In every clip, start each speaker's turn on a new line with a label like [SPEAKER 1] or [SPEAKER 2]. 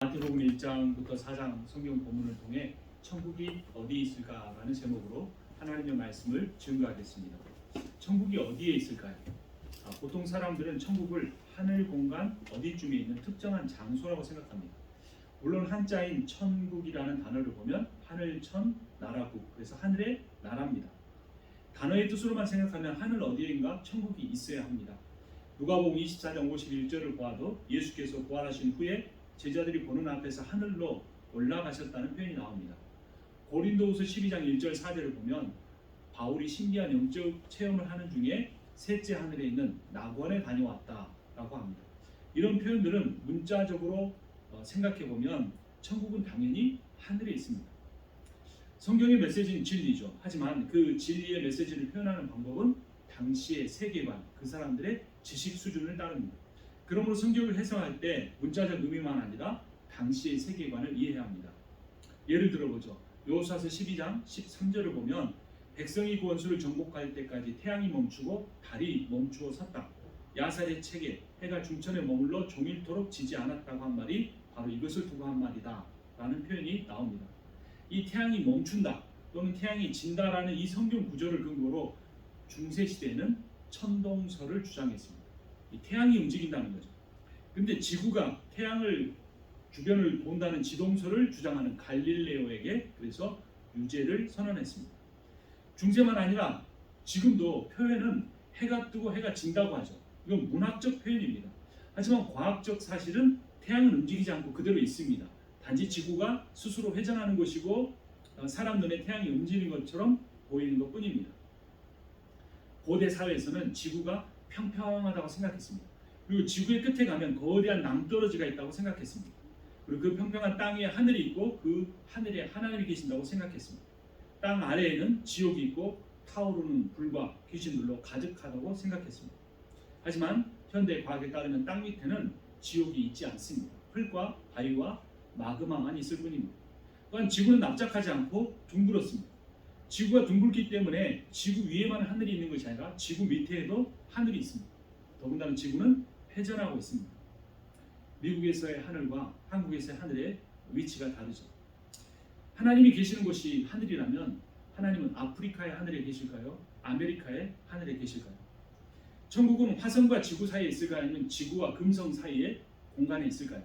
[SPEAKER 1] 마태복음 1장부터 4장 성경 본문을 통해 천국이 어디 있을까라는 제목으로 하나님의 말씀을 증거하겠습니다. 천국이 어디에 있을까요? 보통 사람들은 천국을 하늘 공간 어디쯤에 있는 특정한 장소라고 생각합니다. 물론 한자인 천국이라는 단어를 보면 하늘천 나라국, 그래서 하늘의 나라입니다. 단어의 뜻으로만 생각하면 하늘 어디인가 천국이 있어야 합니다. 누가복음 24장 51절을 보아도 예수께서 부활하신 후에 제자들이 보는 앞에서 하늘로 올라가셨다는 표현이 나옵니다. 고린도후서 12장 1절 4절을 보면 바울이 신기한 영적 체험을 하는 중에 셋째 하늘에 있는 낙원에 다녀왔다라고 합니다. 이런 표현들은 문자적으로 생각해 보면 천국은 당연히 하늘에 있습니다. 성경의 메시지는 진리죠. 하지만 그 진리의 메시지를 표현하는 방법은 당시의 세계관, 그 사람들의 지식 수준을 따릅니다. 그러므로 성경을 해석할 때 문자적 의미만 아니라 당시의 세계관을 이해해야 합니다. 예를 들어보죠. 여호수아서 12장 13절을 보면 백성이 그 원수를 정복할 때까지 태양이 멈추고 달이 멈추어 섰다. 야살의 책에 해가 중천에 머물러 종일토록 지지 않았다고 한 말이 바로 이것을 두고 한 말이다 라는 표현이 나옵니다. 이 태양이 멈춘다 또는 태양이 진다라는 이 성경 구절을 근거로 중세시대에는 천동설을 주장했습니다. 이 태양이 움직인다는 거죠. 근데 지구가 태양을 주변을 돈다는 지동설을 주장하는 갈릴레오에게 그래서 유죄를 선언했습니다. 중세만 아니라 지금도 표현은 해가 뜨고 해가 진다고 하죠. 이건 문학적 표현입니다. 하지만 과학적 사실은 태양은 움직이지 않고 그대로 있습니다. 단지 지구가 스스로 회전하는 것이고 사람 눈에 태양이 움직이는 것처럼 보이는 것뿐입니다. 고대 사회에서는 지구가 평평하다고 생각했습니다. 그리고 지구의 끝에 가면 거대한 낭떠러지가 있다고 생각했습니다. 그리고 그 평평한 땅 위에 하늘이 있고 그 하늘에 하나님이 계신다고 생각했습니다. 땅 아래에는 지옥이 있고 타오르는 불과 귀신들로 가득하다고 생각했습니다. 하지만 현대 과학에 따르면 땅 밑에는 지옥이 있지 않습니다. 흙과 바위와 마그마만 있을 뿐입니다. 또한 지구는 납작하지 않고 둥그렇습니다. 지구가 둥글기 때문에 지구 위에만 하늘이 있는 것이 아니라 지구 밑에도 하늘이 있습니다. 더군다나 지구는 회전하고 있습니다. 미국에서의 하늘과 한국에서의 하늘의 위치가 다르죠. 하나님이 계시는 곳이 하늘이라면 하나님은 아프리카의 하늘에 계실까요? 아메리카의 하늘에 계실까요? 천국은 화성과 지구 사이에 있을까요? 아니면 지구와 금성 사이의 공간에 있을까요?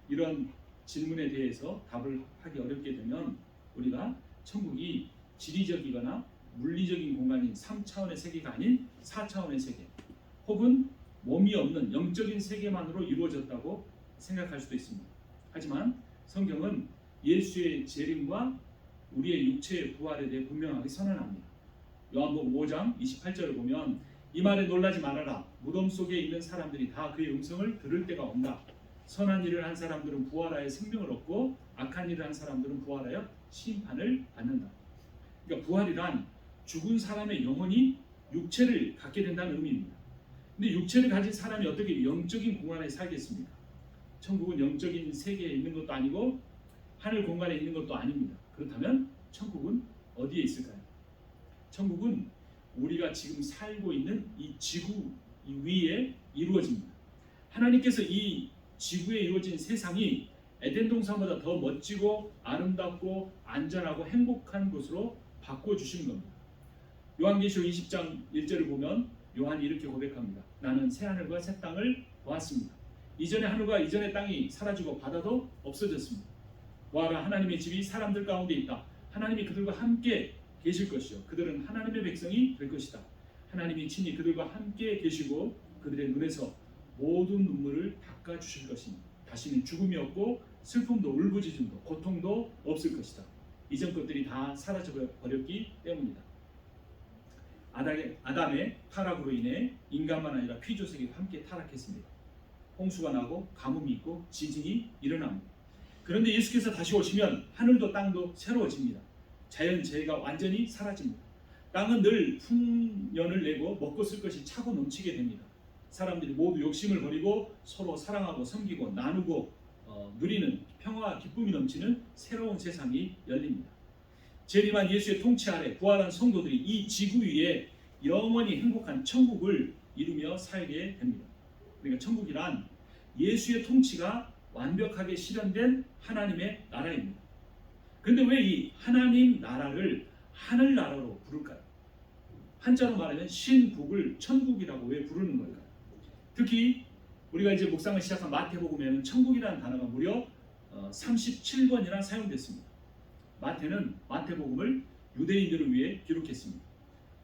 [SPEAKER 1] 이런 질문에 대해서 답을 하기 어렵게 되면 우리가 천국이 지리적이거나 물리적인 공간인 3차원의 세계가 아닌 4차원의 세계 혹은 몸이 없는 영적인 세계만으로 이루어졌다고 생각할 수도 있습니다. 하지만 성경은 예수의 재림과 우리의 육체의 부활에 대해 분명하게 선언합니다. 요한복음 5장 28절을 보면 이 말에 놀라지 말아라. 무덤 속에 있는 사람들이 다 그의 음성을 들을 때가 온다. 선한 일을 한 사람들은 부활하여 생명을 얻고 악한 일을 한 사람들은 부활하여 심판을 받는다. 그러니까 부활이란 죽은 사람의 영혼이 육체를 갖게 된다는 의미입니다. 근데 육체를 가진 사람이 어떻게 영적인 공간에 살겠습니까? 천국은 영적인 세계에 있는 것도 아니고 하늘 공간에 있는 것도 아닙니다. 그렇다면 천국은 어디에 있을까요? 천국은 우리가 지금 살고 있는 이 지구 위에 이루어집니다. 하나님께서 이 지구에 이루어진 세상이 에덴 동산보다 더 멋지고 아름답고 안전하고 행복한 곳으로 바꿔주시는 겁니다. 요한계시록 20장 1절을 보면 요한이 이렇게 고백합니다. 나는 새하늘과 새 땅을 보았습니다. 이전의 하늘과 이전의 땅이 사라지고 바다도 없어졌습니다. 보아라, 하나님의 집이 사람들 가운데 있다. 하나님이 그들과 함께 계실 것이요 그들은 하나님의 백성이 될 것이다. 하나님이 친히 그들과 함께 계시고 그들의 눈에서 모든 눈물을 닦아주실 것입니다. 다시는 죽음이 없고 슬픔도 울부짖음도 고통도 없을 것이다. 이전 것들이 다 사라져버렸기 때문이다. 아담의 타락으로 인해 인간만 아니라 피조세계가 함께 타락했습니다. 홍수가 나고 가뭄이 있고 지진이 일어납니다. 그런데 예수께서 다시 오시면 하늘도 땅도 새로워집니다. 자연재해가 완전히 사라집니다. 땅은 늘 풍년을 내고 먹고 쓸 것이 차고 넘치게 됩니다. 사람들이 모두 욕심을 버리고 서로 사랑하고 섬기고 나누고 누리는 평화와 기쁨이 넘치는 새로운 세상이 열립니다. 재림한 예수의 통치 아래 부활한 성도들이 이 지구 위에 영원히 행복한 천국을 이루며 살게 됩니다. 그러니까 천국이란 예수의 통치가 완벽하게 실현된 하나님의 나라입니다. 그런데 왜 이 하나님 나라를 하늘나라로 부를까요? 한자로 말하면 신국을 천국이라고 왜 부르는 걸까요? 특히 우리가 이제 묵상을 시작한 마태복음에는 천국이라는 단어가 무려 37번이나 사용됐습니다. 마태복음을 유대인들을 위해 기록했습니다.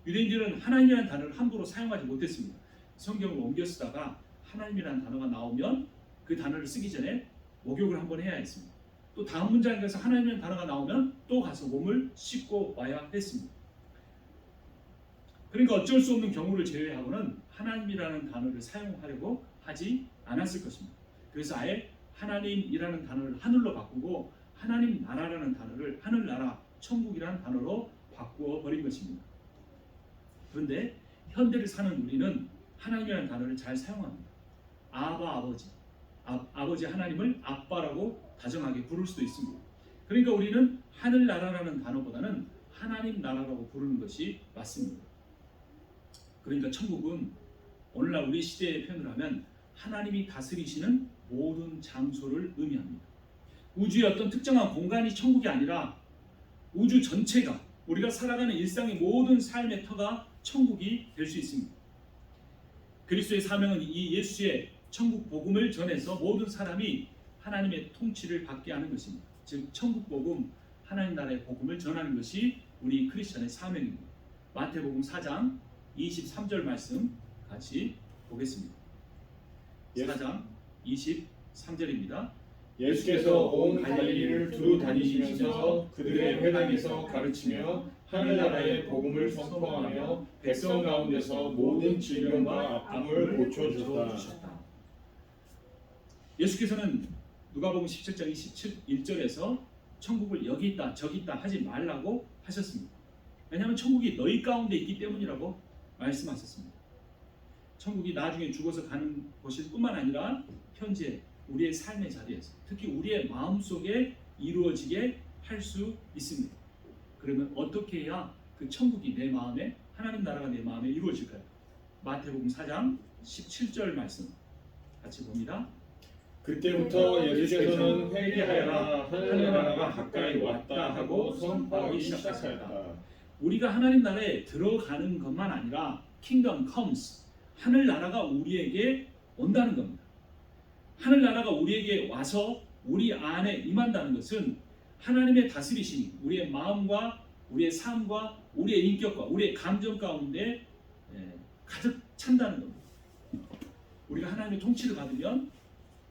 [SPEAKER 1] 유대인들은 하나님이라는 단어를 함부로 사용하지 못했습니다. 성경을 옮겨 쓰다가 하나님이라는 단어가 나오면 그 단어를 쓰기 전에 목욕을 한번 해야 했습니다. 또 다음 문장에서 하나님이라는 단어가 나오면 또 가서 몸을 씻고 와야 했습니다. 그러니까 어쩔 수 없는 경우를 제외하고는 하나님이라는 단어를 사용하려고 하지 않았을 것입니다. 그래서 아예 하나님이라는 단어를 하늘로 바꾸고 하나님 나라라는 단어를 하늘나라, 천국이라는 단어로 바꾸어 버린 것입니다. 그런데 현대를 사는 우리는 하나님이라는 단어를 잘 사용합니다. 아버지 하나님을 아빠라고 다정하게 부를 수도 있습니다. 그러니까 우리는 하늘나라라는 단어보다는 하나님 나라라고 부르는 것이 맞습니다. 그러니까 천국은 오늘날 우리 시대의 표현을 하면 하나님이 다스리시는 모든 장소를 의미합니다. 우주의 어떤 특정한 공간이 천국이 아니라 우주 전체가, 우리가 살아가는 일상의 모든 삶의 터가 천국이 될 수 있습니다. 그리스도의 사명은 이 예수의 천국 복음을 전해서 모든 사람이 하나님의 통치를 받게 하는 것입니다. 즉 천국 복음, 하나님 나라의 복음을 전하는 것이 우리 크리스천의 사명입니다. 마태복음 4장 23절 말씀 같이 보겠습니다. 4장 23절입니다.
[SPEAKER 2] 예수께서 온 갈릴리를 두루 다니시면서 그들의 회당에서 가르치며 하늘나라의 복음을 선포하며 백성 가운데서 모든 질병과 아픔을 고쳐주셨다.
[SPEAKER 1] 예수께서는 누가복음 17장 21절에서 천국을 여기 있다 저기 있다 하지 말라고 하셨습니다. 왜냐하면 천국이 너희 가운데 있기 때문이라고 말씀하셨습니다. 천국이 나중에 죽어서 가는 곳일 뿐만 아니라 현재 우리의 삶의 자리에서, 특히 우리의 마음속에 이루어지게 할 수 있습니다. 그러면 어떻게 해야 그 천국이 내 마음에, 하나님 나라가 내 마음에 이루어질까요? 마태복음 4장 17절 말씀 같이 봅니다.
[SPEAKER 2] 그때부터 예수께서는 회개하여라, 하늘나라가 가까이 왔다 하고 선포하기 시작하였다.
[SPEAKER 1] 우리가 하나님 나라에 들어가는 것만 아니라 Kingdom comes, 하늘나라가 우리에게 온다는 겁니다. 하늘나라가 우리에게 와서 우리 안에 임한다는 것은 하나님의 다스리심이 우리의 마음과 우리의 삶과 우리의 인격과 우리의 감정 가운데 가득 찬다는 겁니다. 우리가 하나님의 통치를 받으면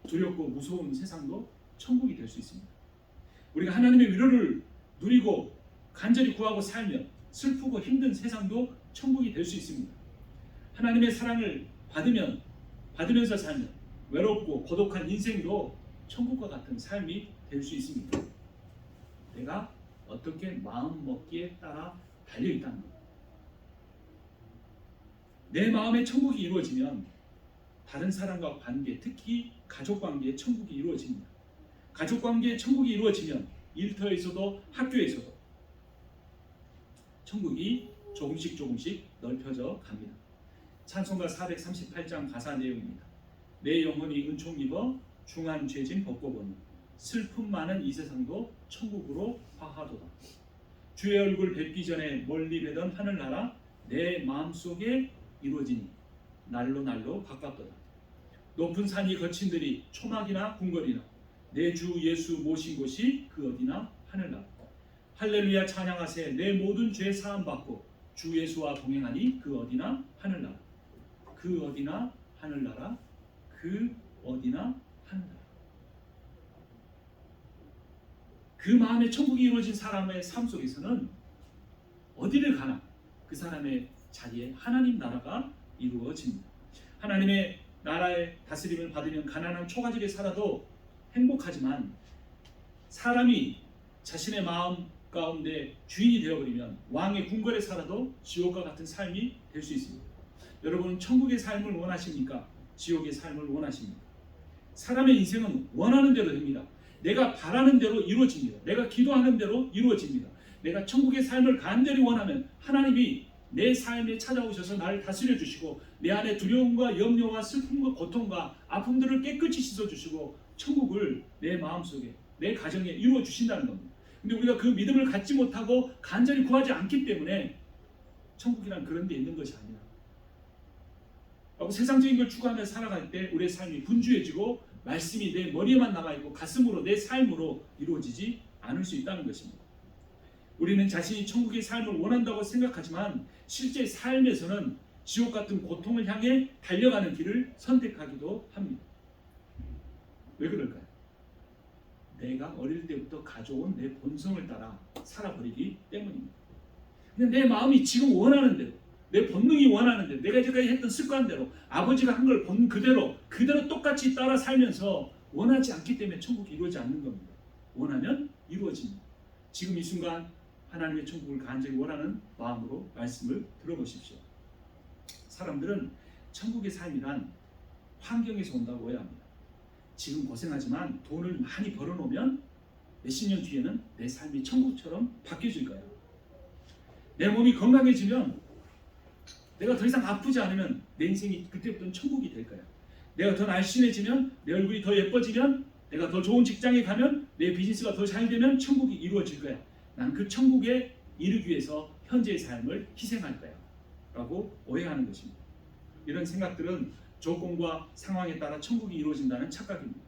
[SPEAKER 1] 두렵고 무서운 세상도 천국이 될 수 있습니다. 우리가 하나님의 위로를 누리고 간절히 구하고 살면 슬프고 힘든 세상도 천국이 될 수 있습니다. 하나님의 사랑을 받으면서 살면 외롭고 고독한 인생도 천국과 같은 삶이 될 수 있습니다. 내가 어떻게 마음 먹기에 따라 달려있다는 것. 내 마음에 천국이 이루어지면 다른 사람과 관계, 특히 가족 관계에 천국이 이루어집니다. 가족 관계에 천국이 이루어지면 일터에서도 학교에서도 천국이 조금씩 넓혀져 갑니다. 찬송가 438장 가사 내용입니다. 내 영혼이 은총 입어 중한 죄진 벗고보니 슬픔 많은 이 세상도 천국으로 화하도다. 주의 얼굴 뵙기 전에 멀리 뵈던 하늘나라 내 마음속에 이루어지니 날로 가깝도다. 높은 산이 거친들이 초막이나 궁궐이나 내 주 예수 모신 곳이 그 어디나 하늘나라. 할렐루야 찬양하세. 내 모든 죄 사함 받고 주 예수와 동행하니 그 어디나 하늘나라. 그 어디나 하늘나라. 그 어디나 하늘나라. 그 마음에 천국이 이루어진 사람의 삶 속에서는 어디를 가나 그 사람의 자리에 하나님 나라가 이루어집니다. 하나님의 나라의 다스림을 받으면 가난한 초가집에 살아도 행복하지만 사람이 자신의 마음 가운데 주인이 되어버리면 왕의 궁궐에 살아도 지옥과 같은 삶이 될 수 있습니다. 여러분은 천국의 삶을 원하십니까? 지옥의 삶을 원하십니까? 사람의 인생은 원하는 대로 됩니다. 내가 바라는 대로 이루어집니다. 내가 기도하는 대로 이루어집니다. 내가 천국의 삶을 간절히 원하면 하나님이 내 삶에 찾아오셔서 나를 다스려 주시고 내 안에 두려움과 염려와 슬픔과 고통과 아픔들을 깨끗이 씻어 주시고 천국을 내 마음속에, 내 가정에 이루어 주신다는 겁니다. 근데 우리가 그 믿음을 갖지 못하고 간절히 구하지 않기 때문에 천국이란 그런 데 있는 것이 아니라 세상적인 걸 추구하며 살아갈 때 우리의 삶이 분주해지고 말씀이 내 머리에만 남아있고 가슴으로 내 삶으로 이루어지지 않을 수 있다는 것입니다. 우리는 자신이 천국의 삶을 원한다고 생각하지만 실제 삶에서는 지옥 같은 고통을 향해 달려가는 길을 선택하기도 합니다. 왜 그럴까요? 내가 어릴 때부터 가져온 내 본성을 따라 살아버리기 때문입니다. 그냥 내 마음이 지금 원하는 대로, 내 본능이 원하는 대로, 내가 이제까지 했던 습관대로, 아버지가 한 걸 본 그대로 똑같이 따라 살면서 원하지 않기 때문에 천국이 이루어지지 않는 겁니다. 원하면 이루어집니다. 지금 이 순간 하나님의 천국을 간절히 원하는 마음으로 말씀을 들어보십시오. 사람들은 천국의 삶이란 환경에서 온다고 오해합니다. 지금 고생하지만 돈을 많이 벌어놓으면 몇십 년 뒤에는 내 삶이 천국처럼 바뀌어질 거예요. 내 몸이 건강해지면, 내가 더 이상 아프지 않으면 내 인생이 그때부터는 천국이 될 거예요. 내가 더 날씬해지면, 내 얼굴이 더 예뻐지면, 내가 더 좋은 직장에 가면, 내 비즈니스가 더 잘 되면 천국이 이루어질 거야. 난 그 천국에 이르기 위해서 현재의 삶을 희생할 거야 라고 오해하는 것입니다. 이런 생각들은 조건과 상황에 따라 천국이 이루어진다는 착각입니다.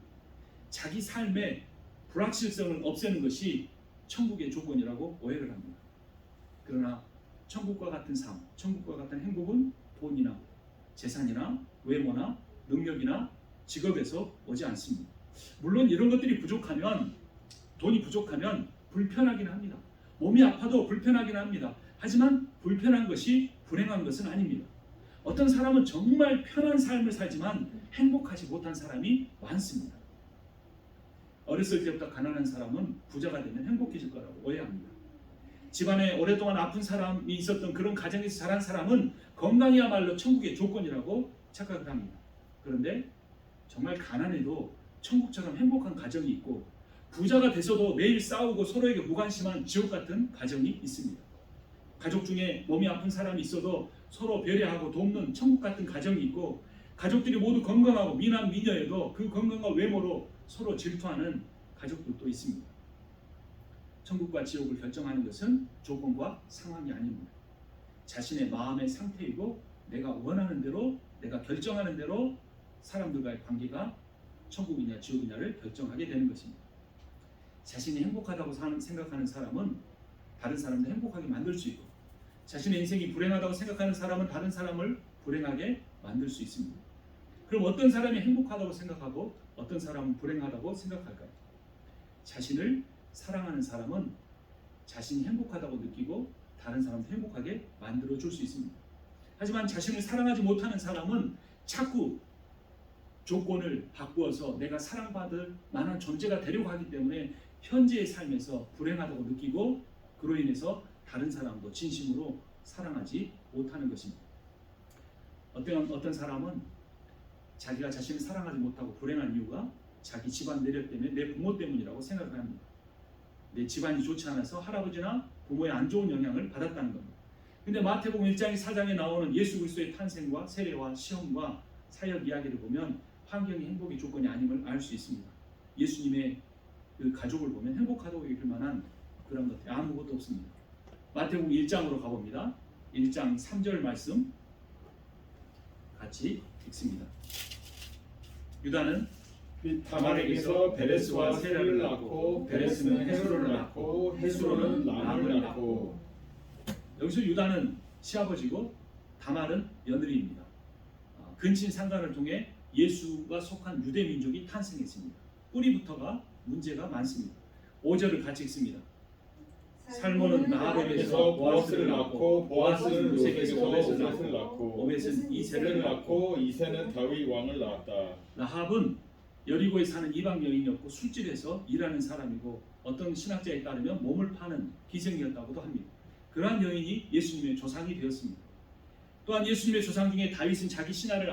[SPEAKER 1] 자기 삶의 불확실성을 없애는 것이 천국의 조건이라고 오해를 합니다. 그러나 천국과 같은 삶, 천국과 같은 행복은 돈이나 재산이나 외모나 능력이나 직업에서 오지 않습니다. 물론 이런 것들이 부족하면, 돈이 부족하면 불편하긴 합니다. 몸이 아파도 불편하긴 합니다. 하지만 불편한 것이 불행한 것은 아닙니다. 어떤 사람은 정말 편한 삶을 살지만 행복하지 못한 사람이 많습니다. 어렸을 때부터 가난한 사람은 부자가 되면 행복해질 거라고 오해합니다. 집안에 오랫동안 아픈 사람이 있었던 그런 가정에서 자란 사람은 건강이야말로 천국의 조건이라고 착각을 합니다. 그런데 정말 가난해도 천국처럼 행복한 가정이 있고, 부자가 돼서도 매일 싸우고 서로에게 무관심한 지옥 같은 가정이 있습니다. 가족 중에 몸이 아픈 사람이 있어도 서로 배려하고 돕는 천국 같은 가정이 있고, 가족들이 모두 건강하고 미남 미녀여도 그 건강과 외모로 서로 질투하는 가족들도 있습니다. 천국과 지옥을 결정하는 것은 조건과 상황이 아닙니다. 자신의 마음의 상태이고, 내가 원하는 대로, 내가 결정하는 대로 사람들과의 관계가 천국이냐 지옥이냐를 결정하게 되는 것입니다. 자신이 행복하다고 생각하는 사람은 다른 사람도 행복하게 만들 수 있고, 자신의 인생이 불행하다고 생각하는 사람은 다른 사람을 불행하게 만들 수 있습니다. 그럼 어떤 사람이 행복하다고 생각하고 어떤 사람은 불행하다고 생각할까요? 자신을 사랑하는 사람은 자신이 행복하다고 느끼고 다른 사람도 행복하게 만들어 줄 수 있습니다. 하지만 자신을 사랑하지 못하는 사람은 자꾸 조건을 바꾸어서 내가 사랑받을 만한 존재가 되려고 하기 때문에 현재의 삶에서 불행하다고 느끼고, 그로 인해서 다른 사람도 진심으로 사랑하지 못하는 것입니다. 어떤 사람은 자기가 자신을 사랑하지 못하고 불행한 이유가 자기 집안 내력 때문에, 내 부모 때문이라고 생각을 합니다. 내 집안이 좋지 않아서 할아버지나 부모의 안 좋은 영향을 받았다는 겁니다. 근데 마태복음 1장 4장에 나오는 예수 그리스도의 탄생과 세례와 시험과 사역 이야기를 보면 환경이 행복의 조건이 아님을 알 수 있습니다. 예수님의 그 가족을 보면 행복하다고 얘기할 만한 그런 것들이 아무것도 없습니다. 마태복음 1장으로 가봅니다. 1장 3절 말씀 같이 읽습니다. 유다는
[SPEAKER 2] 다말에게서 베레스와 세라를 낳고, 베레스는 헤스로를 낳고, 헤스로는 람을 낳고.
[SPEAKER 1] 여기서 유다는 시아버지고 다말은 며느리입니다. 근친 상간을 통해 예수가 속한 유대 민족이 탄생했습니다. 뿌리부터가 문제가 많습니다. 5절을 같이 읽습니다. 살몬은 나합에게서
[SPEAKER 2] 보아스를 낳고, 보아스는 롯에게서 오벳을 낳고,
[SPEAKER 1] 오벳은 이새를
[SPEAKER 2] 낳고, 이새는 다윗 왕을 낳았다.
[SPEAKER 1] 라합은 여리고에 사는 이방 여인이었고 술집에서 일하는 사람이고, 어떤 신학자에 따르면 몸을 파는 기생이었다고도 합니다. 그러한 여인이 예수님의 조상이 되었습니다. 또한 예수님의 조상 중에 다윗은 자기 신하의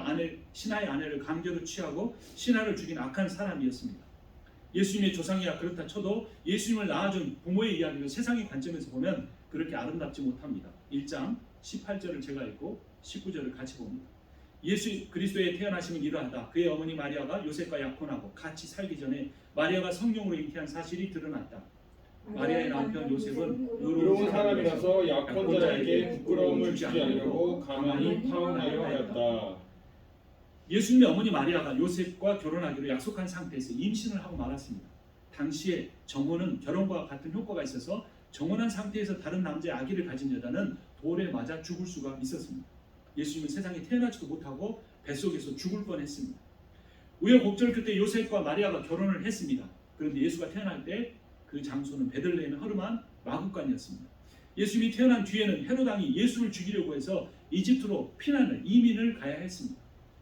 [SPEAKER 1] 아내를 강제로 취하고 신하를 죽인 악한 사람이었습니다. 예수님의 조상이야 그렇다 쳐도 예수님을 낳아준 부모의 이야기를 세상의 관점에서 보면 그렇게 아름답지 못합니다. 1장 18절을 제가 읽고 19절을 같이 봅니다. 예수 그리스도의 태어나심은 이러하다. 그의 어머니 마리아가 요셉과 약혼하고 같이 살기 전에 마리아가 성령으로 잉태한 사실이 드러났다. 마리아의 남편 요셉은
[SPEAKER 2] 의로운 사람이라서 약혼자에게 부끄러움을 주지 않으려고 가만히 파혼하려 하였다.
[SPEAKER 1] 예수님의 어머니 마리아가 요셉과 결혼하기로 약속한 상태에서 임신을 하고 말았습니다. 당시에 정혼은 결혼과 같은 효과가 있어서 정혼한 상태에서 다른 남자의 아기를 가진 여자는 돌에 맞아 죽을 수가 있었습니다. 예수님은 세상에 태어나지도 못하고 뱃속에서 죽을 뻔했습니다. 우여곡절 끝에 요셉과 마리아가 결혼을 했습니다. 그런데 예수가 태어날 때 그 장소는 베들레헴의 허름한 마구간이었습니다. 예수님이 태어난 뒤에는 헤롯 왕이 예수를 죽이려고 해서 이집트로 이민을 가야 했습니다.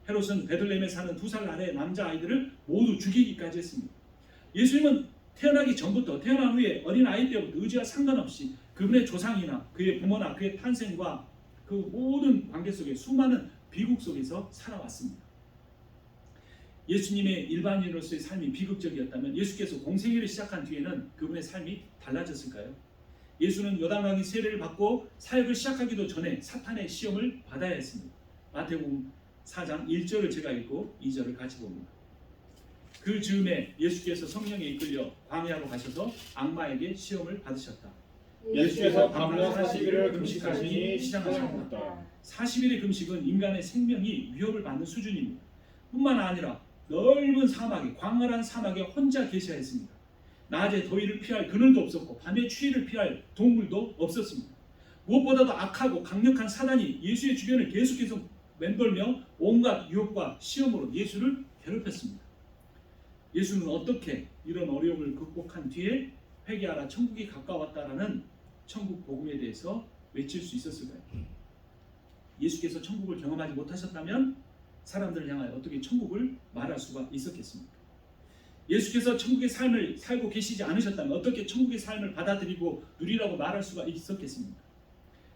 [SPEAKER 1] 헤롯은 베들레헴에 사는 2살 아래의 남자 아이들을 모두 죽이기까지 했습니다. 예수님은 태어나기 전부터 태어난 후에 어린 아이 때부터 의지와 상관없이 그분의 조상이나 그의 부모나 그의 탄생과 그 모든 관계 속에 수많은 비극 속에서 살아왔습니다. 예수님의 일반인으로서의 삶이 비극적이었다면 예수께서 공생애를 시작한 뒤에는 그분의 삶이 달라졌을까요? 예수는 요단강의 세례를 받고 사역을 시작하기도 전에 사탄의 시험을 받아야 했습니다. 마태복음 4장 1절을 제가 읽고 2절을 같이 봅니다. 그 즈음에 예수께서 성령에 이끌려 광야로 가셔서 악마에게 시험을 받으셨다.
[SPEAKER 2] 예수께서 밤낮 40일을 금식하시니
[SPEAKER 1] 시작하셨다. 40일의 금식은 인간의 생명이 위협을 받는 수준입니다. 뿐만 아니라 넓은 사막에 광활한 사막에 혼자 계셔야 했습니다. 낮에 더위를 피할 그늘도 없었고 밤에 추위를 피할 동물도 없었습니다. 무엇보다도 악하고 강력한 사단이 예수의 주변을 계속해서 맴돌며 온갖 유혹과 시험으로 예수를 괴롭혔습니다. 예수는 어떻게 이런 어려움을 극복한 뒤에 회개하라 천국이 가까웠다라는 천국 복음에 대해서 외칠 수 있었을까요? 예수께서 천국을 경험하지 못하셨다면 사람들을 향하여 어떻게 천국을 말할 수가 있었겠습니까? 예수께서 천국의 삶을 살고 계시지 않으셨다면 어떻게 천국의 삶을 받아들이고 누리라고 말할 수가 있었겠습니까?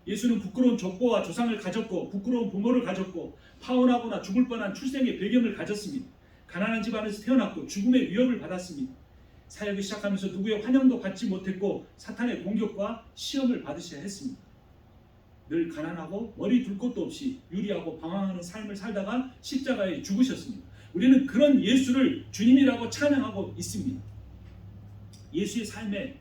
[SPEAKER 1] 예수는 부끄러운 족보와 조상을 가졌고 부끄러운 부모를 가졌고 파혼하거나 죽을 뻔한 출생의 배경을 가졌습니다. 가난한 집안에서 태어났고 죽음의 위협을 받았습니다. 사역을 시작하면서 누구의 환영도 받지 못했고 사탄의 공격과 시험을 받으셔야 했습니다. 늘 가난하고 머리 둘 곳도 없이 유리하고 방황하는 삶을 살다가 십자가에 죽으셨습니다. 우리는 그런 예수를 주님이라고 찬양하고 있습니다. 예수의 삶에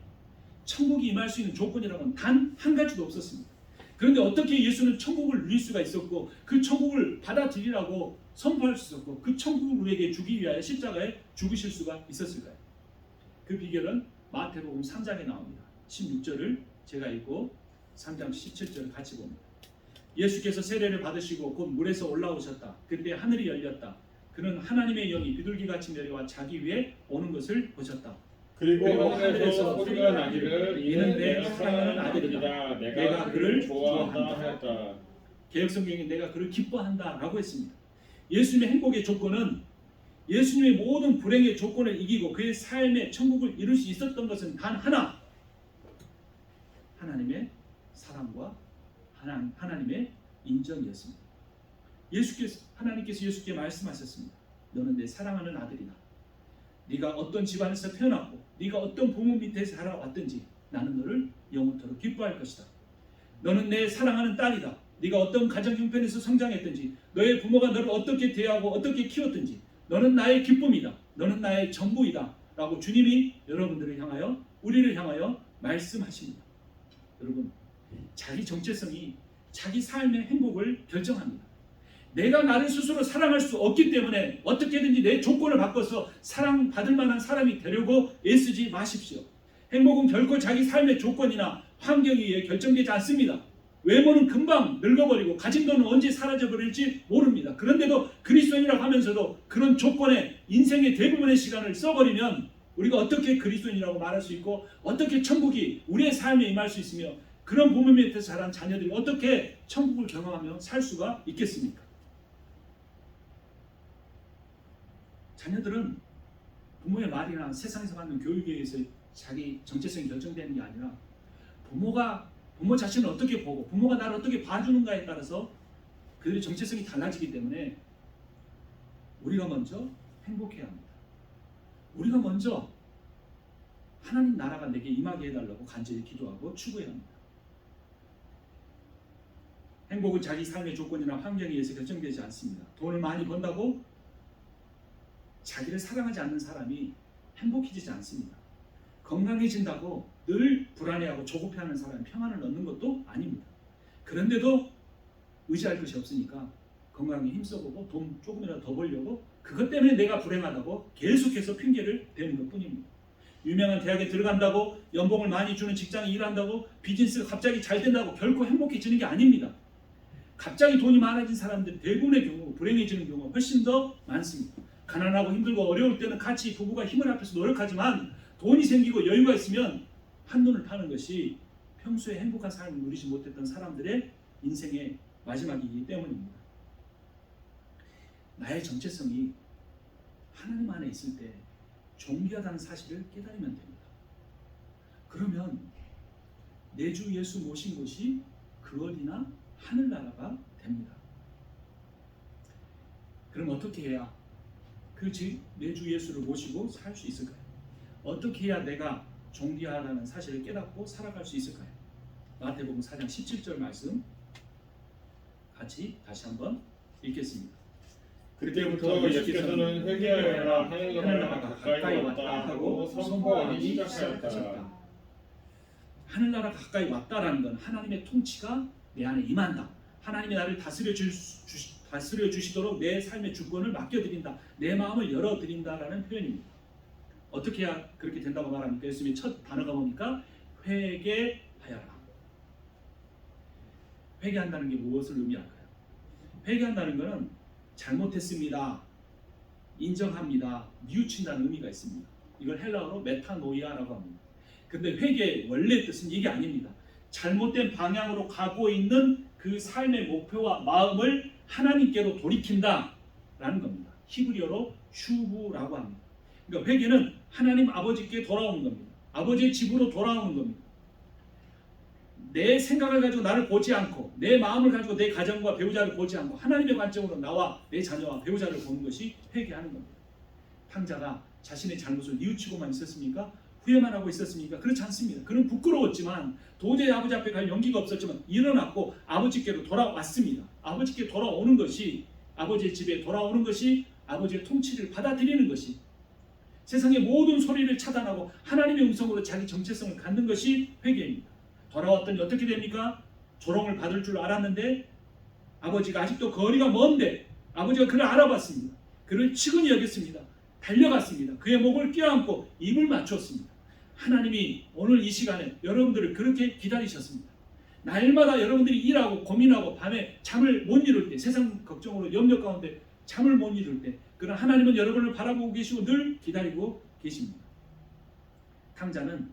[SPEAKER 1] 천국이 임할 수 있는 조건이라고는 단 한 가지도 없었습니다. 그런데 어떻게 예수는 천국을 누릴 수가 있었고 그 천국을 받아들이라고 선포할 수 있었고 그 천국을 우리에게 주기 위하여 십자가에 죽으실 수가 있었을까요? 그 비결은 마태복음 3장에 나옵니다. 16절을 제가 읽고 3장 17절을 같이 봅니다. 예수께서 세례를 받으시고 곧 물에서 올라오셨다. 그때 하늘이 열렸다. 그는 하나님의 영이 비둘기같이 내려와 자기 위에 오는 것을 보셨다.
[SPEAKER 2] 그리고 하늘에서 소리가 나기를
[SPEAKER 1] 이는 내 사랑하는 아들이다.
[SPEAKER 2] 내가 그를 좋아한다 하였다.
[SPEAKER 1] 개역성경에 내가 그를 기뻐한다 라고 했습니다. 예수님의 행복의 조건은 예수님의 모든 불행의 조건을 이기고 그의 삶의 천국을 이룰 수 있었던 것은 단 하나, 하나님의 사랑과 하나님의 인정이었습니다. 하나님께서 예수께 말씀하셨습니다. 너는 내 사랑하는 아들이다. 네가 어떤 집안에서 태어났고 네가 어떤 부모 밑에 살아왔든지 나는 너를 영원토록 기뻐할 것이다. 너는 내 사랑하는 딸이다. 네가 어떤 가정 형편에서 성장했든지 너의 부모가 너를 어떻게 대하고 어떻게 키웠든지 너는 나의 기쁨이다. 너는 나의 전부이다. 라고 주님이 여러분들을 향하여 우리를 향하여 말씀하십니다. 여러분, 자기 정체성이 자기 삶의 행복을 결정합니다. 내가 나를 스스로 사랑할 수 없기 때문에 어떻게든지 내 조건을 바꿔서 사랑받을 만한 사람이 되려고 애쓰지 마십시오. 행복은 결코 자기 삶의 조건이나 환경에 의해 결정되지 않습니다. 외모는 금방 늙어버리고 가진 돈은 언제 사라져버릴지 모릅니다. 그런데도 그리스도인이라고 하면서도 그런 조건에 인생의 대부분의 시간을 써버리면 우리가 어떻게 그리스도인이라고 말할 수 있고 어떻게 천국이 우리의 삶에 임할 수 있으며 그런 부모 밑에서 자란 자녀들이 어떻게 천국을 경험하며 살 수가 있겠습니까? 자녀들은 부모의 말이나 세상에서 받는 교육에 의해서 자기 정체성이 결정되는 게 아니라 부모 자신을 어떻게 보고 부모가 나를 어떻게 봐주는가에 따라서 그들의 정체성이 달라지기 때문에 우리가 먼저 행복해야 합니다. 우리가 먼저 하나님 나라가 내게 임하게 해달라고 간절히 기도하고 추구해야 합니다. 행복은 자기 삶의 조건이나 환경에 의해서 결정되지 않습니다. 돈을 많이 번다고 자기를 사랑하지 않는 사람이 행복해지지 않습니다. 건강해진다고 늘 불안해하고 조급해하는 사람이 평안을 얻는 것도 아닙니다. 그런데도 의지할 것이 없으니까 건강에 힘써보고 돈 조금이라도 더 벌려고 그것 때문에 내가 불행하다고 계속해서 핑계를 대는 것뿐입니다. 유명한 대학에 들어간다고 연봉을 많이 주는 직장에 일한다고 비즈니스가 갑자기 잘 된다고 결코 행복해지는 게 아닙니다. 갑자기 돈이 많아진 사람들 대부분의 경우 불행해지는 경우가 훨씬 더 많습니다. 가난하고 힘들고 어려울 때는 같이 부부가 힘을 합해서 노력하지만 돈이 생기고 여유가 있으면 한눈을 파는 것이 평소에 행복한 삶을 누리지 못했던 사람들의 인생의 마지막이기 때문입니다. 나의 정체성이 하나님 안에 있을 때 존귀하다는 사실을 깨달으면 됩니다. 그러면 내 주 예수 모신 곳이 그 어디나 하늘나라가 됩니다. 그럼 어떻게 해야 내 주 예수를 모시고 살 수 있을까요? 어떻게 해야 내가 존귀하다는 사실을 깨닫고 살아갈 수 있을까요? 마태복음 4장 17절 말씀 같이 다시 한번 읽겠습니다.
[SPEAKER 2] 그때부터 예수께서는 회개하여라 하늘나라가 가까이 왔다 하고 선포하기 시작하였다.
[SPEAKER 1] 하늘나라가 가까이 왔다라는 건 하나님의 통치가 내 안에 임한다. 하나님이 나를 다스려 주시도록 내 삶의 주권을 맡겨드린다. 내 마음을 열어드린다라는 표현입니다. 어떻게 해야 그렇게 된다고 말합니까? 예수님의 첫 단어가 뭡니까? 회개하여라. 회개한다는 게 무엇을 의미할까요? 회개한다는 것은 잘못했습니다, 인정합니다, 뉘우친다는 의미가 있습니다. 이걸 헬라어로 메타노이아라고 합니다. 근데 회개의 원래 뜻은 이게 아닙니다. 잘못된 방향으로 가고 있는 그 삶의 목표와 마음을 하나님께로 돌이킨다라는 겁니다. 히브리어로 슈브라고 합니다. 그러니까 회개는 하나님 아버지께 돌아오는 겁니다. 아버지의 집으로 돌아오는 겁니다. 내 생각을 가지고 나를 보지 않고 내 마음을 가지고 내 가정과 배우자를 보지 않고 하나님의 관점으로 나와 내 자녀와 배우자를 보는 것이 회개하는 겁니다. 탕자가 자신의 잘못을 뉘우치고만 있었습니까? 후회만 하고 있었습니까? 그렇지 않습니다. 그는 부끄러웠지만 도저히 아버지 앞에 갈 용기가 없었지만 일어났고 아버지께로 돌아왔습니다. 아버지께 돌아오는 것이, 아버지의 집에 돌아오는 것이, 아버지의 통치를 받아들이는 것이, 세상의 모든 소리를 차단하고 하나님의 음성으로 자기 정체성을 갖는 것이 회개입니다. 돌아왔더니 어떻게 됩니까? 조롱을 받을 줄 알았는데 아버지가 아직도 거리가 먼데 아버지가 그를 알아봤습니다. 그를 치근히 여겼습니다. 달려갔습니다. 그의 목을 껴안고 입을 맞췄습니다. 하나님이 오늘 이 시간에 여러분들을 그렇게 기다리셨습니다. 날마다 여러분들이 일하고 고민하고 밤에 잠을 못 이룰 때, 세상 걱정으로 염려 가운데 잠을 못 이룰 때, 그러나 하나님은 여러분을 바라보고 계시고 늘 기다리고 계십니다. 탕자는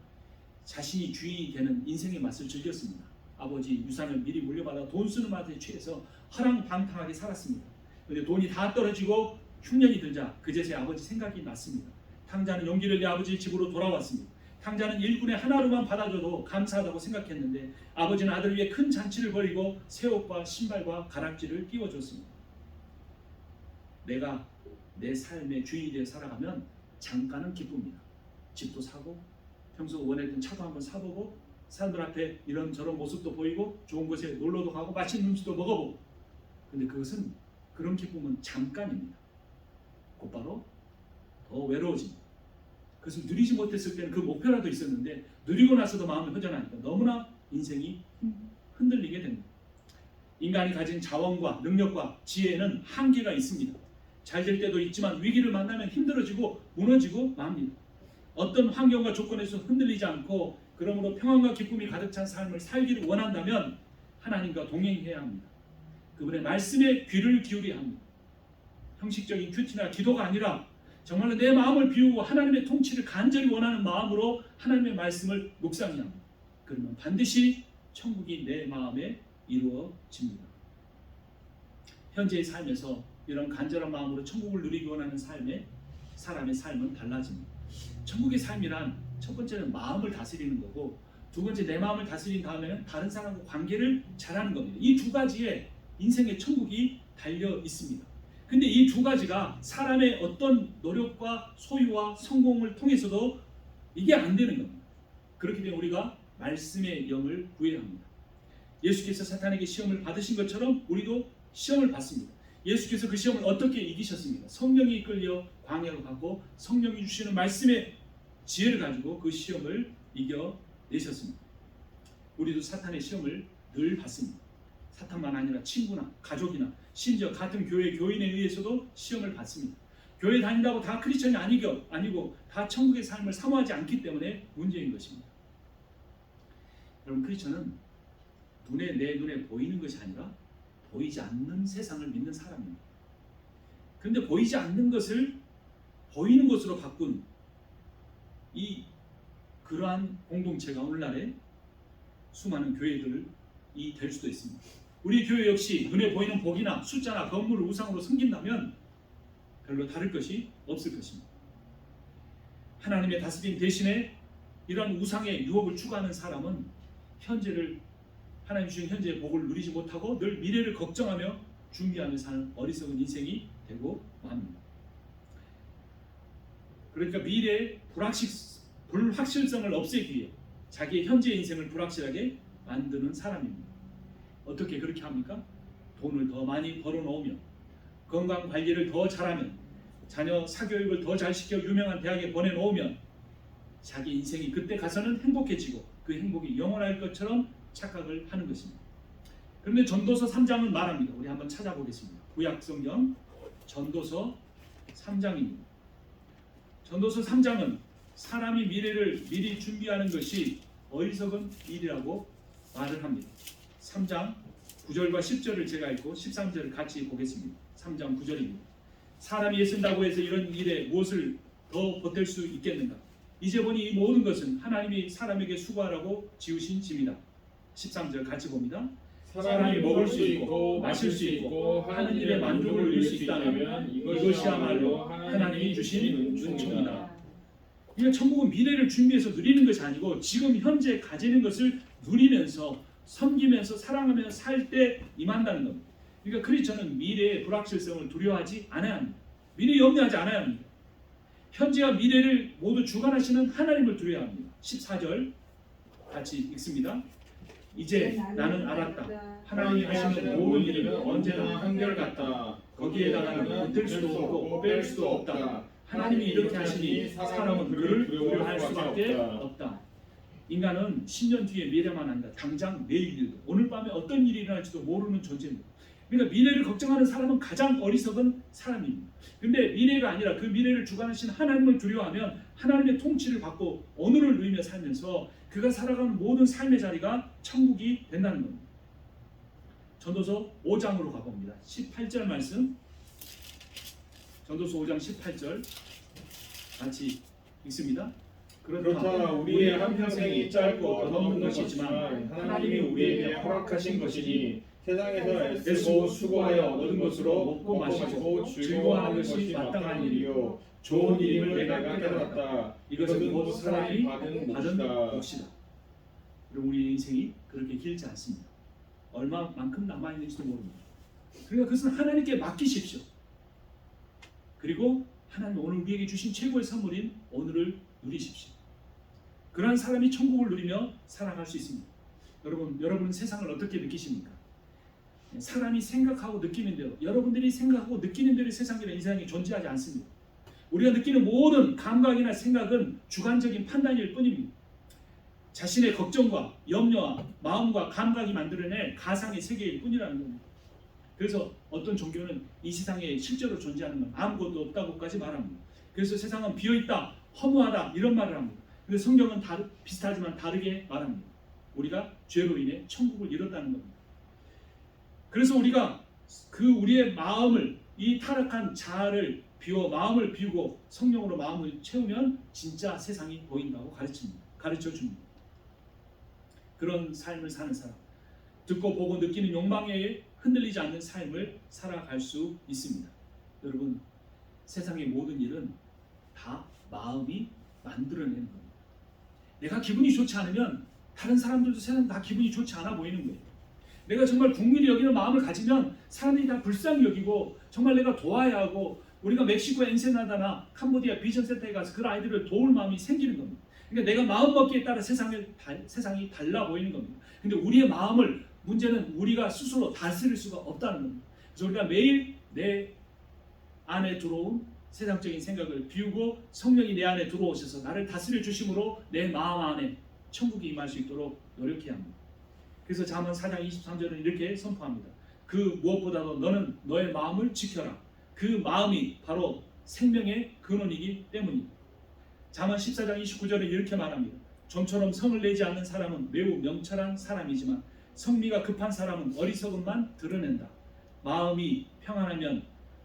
[SPEAKER 1] 자신이 주인이 되는 인생의 맛을 즐겼습니다. 아버지 유산을 미리 물려받아 돈 쓰는 맛에 취해서 허랑방탕하게 살았습니다. 그런데 돈이 다 떨어지고 흉년이 들자 그제서야 아버지 생각이 났습니다. 탕자는 용기를 내 아버지 집으로 돌아왔습니다. 탕자는 일꾼의 하나로만 받아줘도 감사하다고 생각했는데 아버지는 아들을 위해 큰 잔치를 벌이고 새 옷과 신발과 가락지를 끼워줬습니다. 내가 내 삶의 주인이 되어 살아가면 잠깐은 기쁩니다. 집도 사고 평소 원했던 차도 한번 사보고 사람들 앞에 이런저런 모습도 보이고 좋은 곳에 놀러도 가고 맛있는 음식도 먹어보고, 근데 그것은, 그런 기쁨은 잠깐입니다. 곧바로 더 외로워집니다. 그것을 누리지 못했을 때는 그 목표라도 있었는데 누리고 나서도 마음이 허전하니까 너무나 인생이 흔들리게 됩니다. 인간이 가진 자원과 능력과 지혜에는 한계가 있습니다. 잘 될 때도 있지만 위기를 만나면 힘들어지고 무너지고 맙니다. 어떤 환경과 조건에서 흔들리지 않고 그러므로 평안과 기쁨이 가득 찬 삶을 살기를 원한다면 하나님과 동행해야 합니다. 그분의 말씀에 귀를 기울여야 합니다. 형식적인 큐티나 기도가 아니라 정말로 내 마음을 비우고 하나님의 통치를 간절히 원하는 마음으로 하나님의 말씀을 묵상해야 합니다. 그러면 반드시 천국이 내 마음에 이루어집니다. 현재의 삶에서 이런 간절한 마음으로 천국을 누리기 원하는 사람의 삶은 달라집니다. 천국의 삶이란 첫 번째는 마음을 다스리는 거고, 두 번째 내 마음을 다스린 다음에는 다른 사람과 관계를 잘하는 겁니다. 이 두 가지에 인생의 천국이 달려 있습니다. 근데 이 두 가지가 사람의 어떤 노력과 소유와 성공을 통해서도 이게 안 되는 겁니다. 그렇기 때문에 우리가 말씀의 영을 구해야 합니다. 예수께서 사탄에게 시험을 받으신 것처럼 우리도 시험을 받습니다. 예수께서 그 시험을 어떻게 이기셨습니까? 성령이 이끌려 광야로 가고 성령이 주시는 말씀의 지혜를 가지고 그 시험을 이겨내셨습니다. 우리도 사탄의 시험을 늘 받습니다. 사탄만 아니라 친구나 가족이나 심지어 같은 교회 교인에 의해서도 시험을 받습니다. 교회 다닌다고 다 크리스천이 아니고 다 천국의 삶을 사모하지 않기 때문에 문제인 것입니다. 여러분, 크리스천은 내 눈에 보이는 것이 아니라 보이지 않는 세상을 믿는 사람입니다. 그런데 보이지 않는 것을 보이는 것으로 바꾼 그러한 공동체가 오늘날에 수많은 교회들이 될 수도 있습니다. 우리 교회 역시 눈에 보이는 복이나 숫자나 건물을 우상으로 섬긴다면 별로 다를 것이 없을 것입니다. 하나님의 다스림 대신에 이러한 우상의 유혹을 추구하는 사람은 하나님 주신 현재의 복을 누리지 못하고 늘 미래를 걱정하며 준비하며 사는 어리석은 인생이 되고 합니다. 그러니까 미래의 불확실성을 없애기 위해 자기의 현재의 인생을 불확실하게 만드는 사람입니다. 어떻게 그렇게 합니까? 돈을 더 많이 벌어놓으면, 건강 관리를 더 잘하면, 자녀 사교육을 더 잘 시켜 유명한 대학에 보내놓으면 자기 인생이 그때 가서는 행복해지고 그 행복이 영원할 것처럼 착각을 하는 것입니다. 그런데 전도서 3장은 말합니다. 우리 한번 찾아보겠습니다. 구약성경 전도서 3장입니다. 전도서 3장은 사람이 미래를 미리 준비하는 것이 어리석은 일이라고 말을 합니다. 3장 9절과 10절을 제가 읽고 13절을 같이 보겠습니다. 3장 9절입니다. 사람이 애쓴다고 해서 이런 일에 무엇을 더 보탤 수 있겠는가? 이제 보니 이 모든 것은 하나님이 사람에게 수고하라고 지으신 짐이다. 13절 같이 봅니다. 사람이 먹을 수 있고 마실 수 있고 하는 일에 만족을 누릴 수 있다면 이것이야말로 하나님이 주신 은총이다. 그러니까 천국은 미래를 준비해서 누리는 것이 아니고 지금 현재 가지는 것을 누리면서 섬기면서 사랑하면서 살 때 임한다는 겁니다. 그러니까 크리스천은 미래의 불확실성을 두려워하지 않아야 합니다. 미래 염려하지 않아야 합니다. 현재와 미래를 모두 주관하시는 하나님을 두려워야 합니다. 14절 같이 읽습니다. 이제 나는 알았다. 하나님이 하시는 모든 일은 언제나 한결같다. 거기에다가는 붙을 수도 없고 뺄 수도 없다. 하나님이 이렇게 하시니 사람은 그를 두려워할 수밖에 없다. 인간은 10년 뒤에 미래만 아니라 당장 내일도 오늘 밤에 어떤 일이 일어날지도 모르는 존재입니다. 그러니까 미래를 걱정하는 사람은 가장 어리석은 사람입니다. 그런데 미래가 아니라 그 미래를 주관하신 하나님을 두려워하면 하나님의 통치를 받고 오늘을 누리며 살면서 그가 살아가는 모든 삶의 자리가 천국이 된다는 겁니다. 전도서 5장으로 가봅니다. 18절 말씀. 전도서 5장 18절 같이 읽습니다.
[SPEAKER 2] 그렇다 우리의 한평생이 짧고 덧없는 것이지만 하나님이 우리에게 허락하신 것이니 세상에서 애쓰고 수고하여 얻은 것으로 먹고 마시고 즐거워하는 것이 마땅한 일이요 좋은 일임을 내가 깨달았다. 이것은 곧 사람이 받은 몫이다.
[SPEAKER 1] 그리고 우리 인생이 그렇게 길지 않습니다. 얼마만큼 남아있는지도 모릅니다. 그러니까 그것은 하나님께 맡기십시오. 그리고 하나님 오늘 우리에게 주신 최고의 선물인 오늘을 누리십시오. 그러한 사람이 천국을 누리며 살아갈 수 있습니다. 여러분은 세상을 어떻게 느끼십니까? 사람이 생각하고 느끼는 대로, 여러분들이 생각하고 느끼는 대로 세상이나 인생이 존재하지 않습니다. 우리가 느끼는 모든 감각이나 생각은 주관적인 판단일 뿐입니다. 자신의 걱정과 염려와 마음과 감각이 만들어낸 가상의 세계일 뿐이라는 겁니다. 그래서 어떤 종교는 이 세상에 실제로 존재하는 건 아무것도 없다고까지 말합니다. 그래서 세상은 비어있다, 허무하다 이런 말을 합니다. 근데 성경은 비슷하지만 다르게 말합니다. 우리가 죄로 인해 천국을 잃었다는 겁니다. 그래서 우리가 우리의 마음을 이 타락한 자아를 마음을 비우고 성령으로 마음을 채우면 진짜 세상이 보인다고 가르쳐 줍니다. 그런 삶을 사는 사람, 듣고 보고 느끼는 욕망에 흔들리지 않는 삶을 살아갈 수 있습니다. 여러분, 세상의 모든 일은 다 마음이 만들어내는 겁니다. 내가 기분이 좋지 않으면 다른 사람들도 세상 다 기분이 좋지 않아 보이는 거예요. 내가 정말 국민이 여기는 마음을 가지면 사람들이 다 불쌍히 여기고 정말 내가 도와야 하고 우리가 멕시코 엔세나다나 캄보디아 비전센터에 가서 그 아이들을 도울 마음이 생기는 겁니다. 그러니까 내가 마음 먹기에 따라 세상이 달라 보이는 겁니다. 근데 우리의 마음을 문제는 우리가 스스로 다스릴 수가 없다는 겁니다. 그래서 우리가 매일 내 안에 들어온 세상적인 생각을 비우고 성령이 내 안에 들어오셔서 나를 다스려 주심으로 내 마음 안에 천국이 임할 수 있도록 노력해야 합니다. 그래서 잠언 4장 23절은 이렇게 선포합니다. 그 무엇보다도 너는 너의 마음을 지켜라. 그 마음이 바로 생명의 근원이기 때문입니다. 잠언 14장 29절은 이렇게 말합니다. 좀처럼 성을 내지 않는 사람은 매우 명철한 사람이지만 성미가 급한 사람은 어리석음만 드러낸다. 마음이 평안하면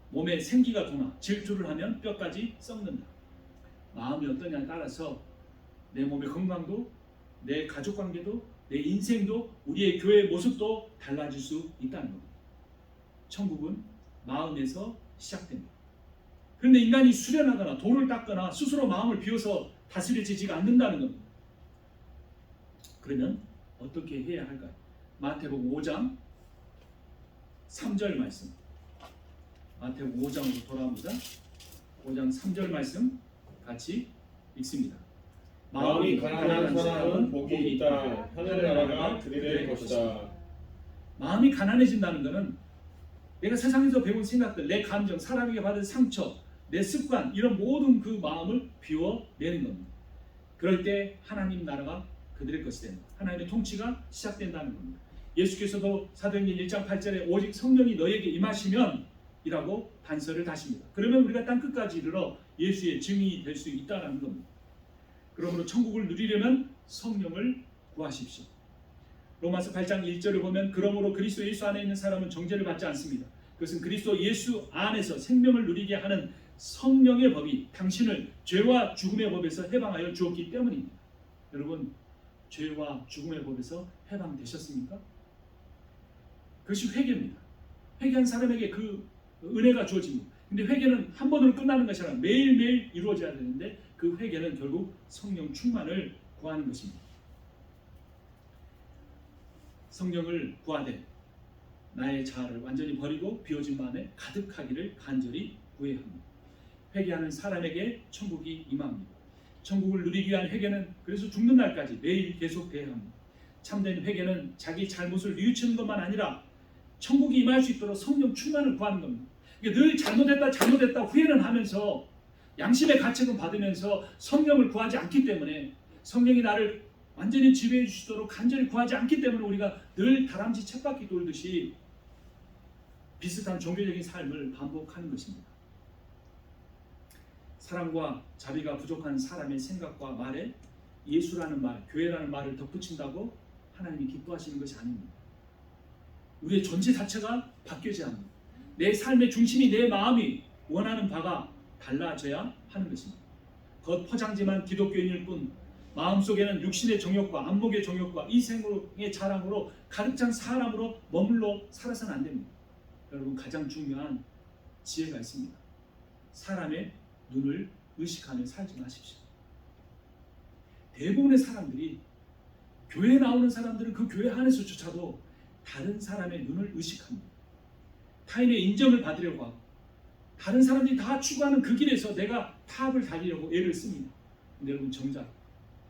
[SPEAKER 1] 몸에 생기가 도나 질투를 하면 뼈까지 썩는다. 마음이 어떠냐에 따라서 내 몸의 건강도, 내 가족 관계도, 내 인생도, 우리의 교회의 모습도 달라질 수 있다는 겁니다. 천국은 마음에서 시작됩니다. 그런데 인간이 수련하거나 돌을 닦거나 스스로 마음을 비워서 다스려지지가 않는다는 겁니다. 그러면 어떻게 해야 할까요? 마태복음 5장 3절 말씀. 마태복음 5장으로 돌아옵니다. 5장 3절 말씀 같이 읽습니다.
[SPEAKER 2] 마음이 가난한 사람은 복이 있다. 하늘 나라가 그들의 것이다.
[SPEAKER 1] 마음이 가난해진다는 것은 내가 세상에서 배운 생각들, 내 감정, 사람에게 받은 상처, 내 습관, 이런 모든 그 마음을 비워내는 겁니다. 그럴 때 하나님 나라가 그들의 것이 된다. 하나님의 통치가 시작된다는 겁니다. 예수께서도 사도행전 1장 8절에 오직 성령이 너에게 임하시면 이라고 단서를 다십니다. 그러면 우리가 땅끝까지 이르러 예수의 증인이 될 수 있다는 겁니다. 그러므로 천국을 누리려면 성령을 구하십시오. 로마서 8장 1절을 보면 그러므로 그리스도 예수 안에 있는 사람은 정죄를 받지 않습니다. 그것은 그리스도 예수 안에서 생명을 누리게 하는 성령의 법이 당신을 죄와 죽음의 법에서 해방하여 주었기 때문입니다. 여러분, 죄와 죽음의 법에서 해방되셨습니까? 그것이 회개입니다. 회개한 사람에게 그 은혜가 주어집니다. 근데 회개는 한 번으로 끝나는 것이 아니라 매일매일 이루어져야 되는데 그 회개는 결국 성령 충만을 구하는 것입니다. 성령을 구하되 나의 자아를 완전히 버리고 비워진 마음에 가득하기를 간절히 구해야 합니다. 회개하는 사람에게 천국이 임합니다. 천국을 누리기 위한 회개는 그래서 죽는 날까지 매일 계속돼야 합니다. 참된 회개는 자기 잘못을 뉘우치는 것만 아니라 천국이 임할 수 있도록 성령 충만을 구하는 겁니다. 늘 잘못했다 후회는 하면서 양심의 가책은 받으면서 성령을 구하지 않기 때문에, 성령이 나를 완전히 지배해 주시도록 간절히 구하지 않기 때문에 우리가 늘 다람쥐 쳇바퀴 돌듯이 비슷한 종교적인 삶을 반복하는 것입니다. 사랑과 자비가 부족한 사람의 생각과 말에 예수라는 말, 교회라는 말을 덧붙인다고 하나님이 기뻐하시는 것이 아닙니다. 우리의 존재 자체가 바뀌어져야 합니다. 내 삶의 중심이, 내 마음이 원하는 바가 달라져야 하는 것입니다. 겉 포장지만 기독교인일 뿐 마음속에는 육신의 정욕과 안목의 정욕과 이생의 자랑으로 가득 찬 사람으로 머물러 살아서는 안 됩니다. 여러분, 가장 중요한 지혜가 있습니다. 사람의 눈을 의식하며 살지 마십시오. 대부분의 사람들이, 교회에 나오는 사람들은 그 교회 안에서조차도 다른 사람의 눈을 의식합니다. 타인의 인정을 받으려고 하고 다른 사람들이 다 추구하는 그 길에서 내가 탑을 달리려고 애를 씁니다. 근데 여러분, 정작